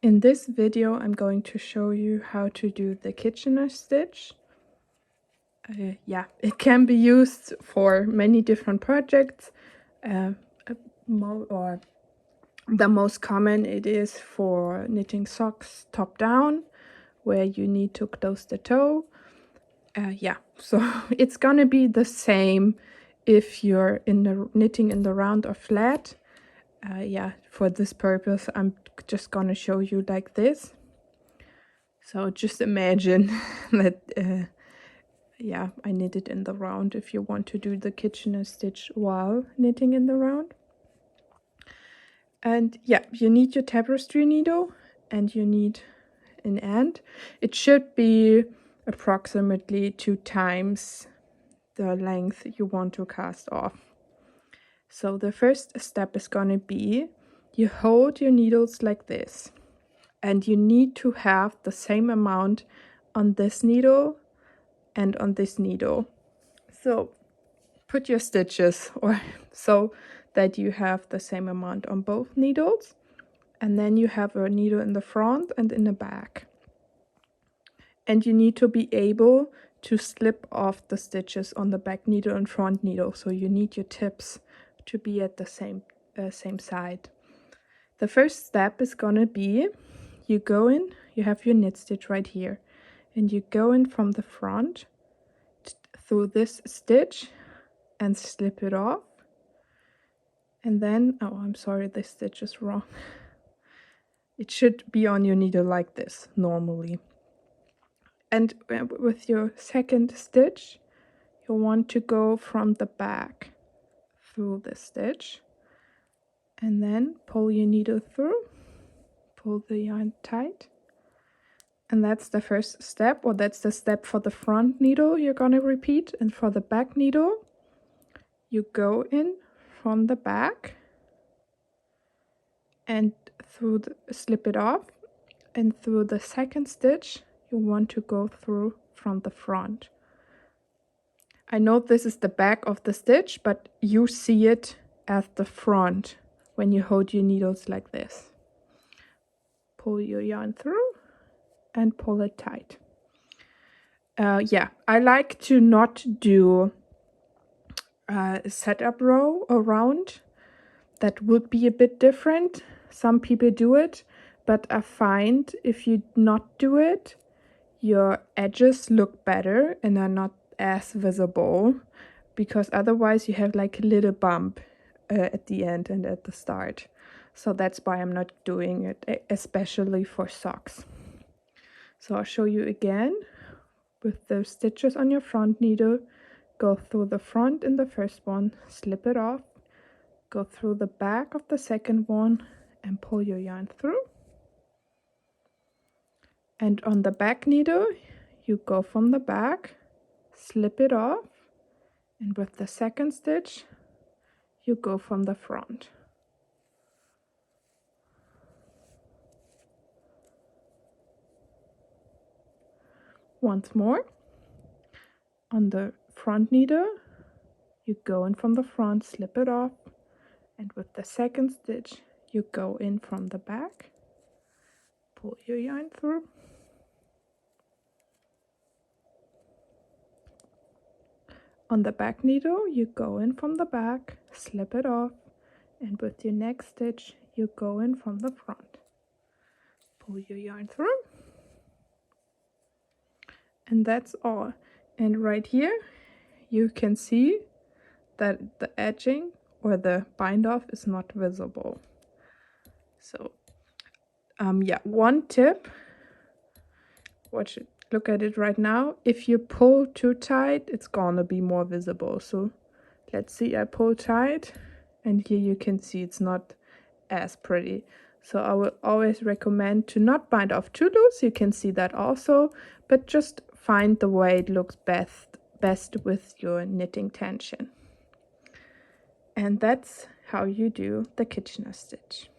In this video, I'm going to show you how to do the Kitchener stitch. It can be used for many different projects. Or the most common it is for knitting socks top down, where you need to close the toe. So it's gonna be the same if you're knitting in the round or flat. For this purpose, I'm just gonna show you like this. So just imagine that, I knitted in the round if you want to do the Kitchener stitch while knitting in the round. And you need your tapestry needle and you need an end. It should be approximately 2 times the length you want to cast off. So the first step is going to be you hold your needles like this. And you need to have the same amount on this needle and on this needle. So put your stitches so that you have the same amount on both needles. And then you have a needle in the front and in the back. And you need to be able to slip off the stitches on the back needle and front needle. So you need your tips to be at the same side. The first step is gonna be you go in, you have your knit stitch right here, and you go in from the front through this stitch and slip it off. And then, oh, I'm sorry, this stitch is wrong. It should be on your needle like this normally. And with your second stitch, you want to go from the back through the stitch and then pull your needle through, pull the yarn tight. And that's the first step, or that's the step for the front needle you're gonna repeat. And for the back needle, you go in from the back and slip it off, and through the second stitch you want to go through from the front. I know this is the back of the stitch, but you see it at the front when you hold your needles like this. Pull your yarn through and pull it tight. I like to not do a setup row around. That would be a bit different. Some people do it, but I find if you not do it, your edges look better and are not as visible, because otherwise you have like a little bump at the end and at the start. So that's why I'm not doing it, especially for socks. So I'll show you again. With the stitches on your front needle, go through the front in the first one, slip it off, go through the back of the second one and pull your yarn through. And on the back needle, you go from the back, slip it off, and with the second stitch, you go from the front. Once more, on the front needle, you go in from the front, slip it off, and with the second stitch, you go in from the back, pull your yarn through, on the back needle, you go in from the back, slip it off, and with your next stitch, you go in from the front, pull your yarn through, and that's all. And right here, you can see that the edging or the bind off is not visible. So one tip, look at it right now. If you pull too tight, it's gonna be more visible. So let's see, I pull tight and here you can see it's not as pretty. So I will always recommend to not bind off too loose. You can see that also, but just find the way it looks best with your knitting tension. And that's how you do the Kitchener stitch.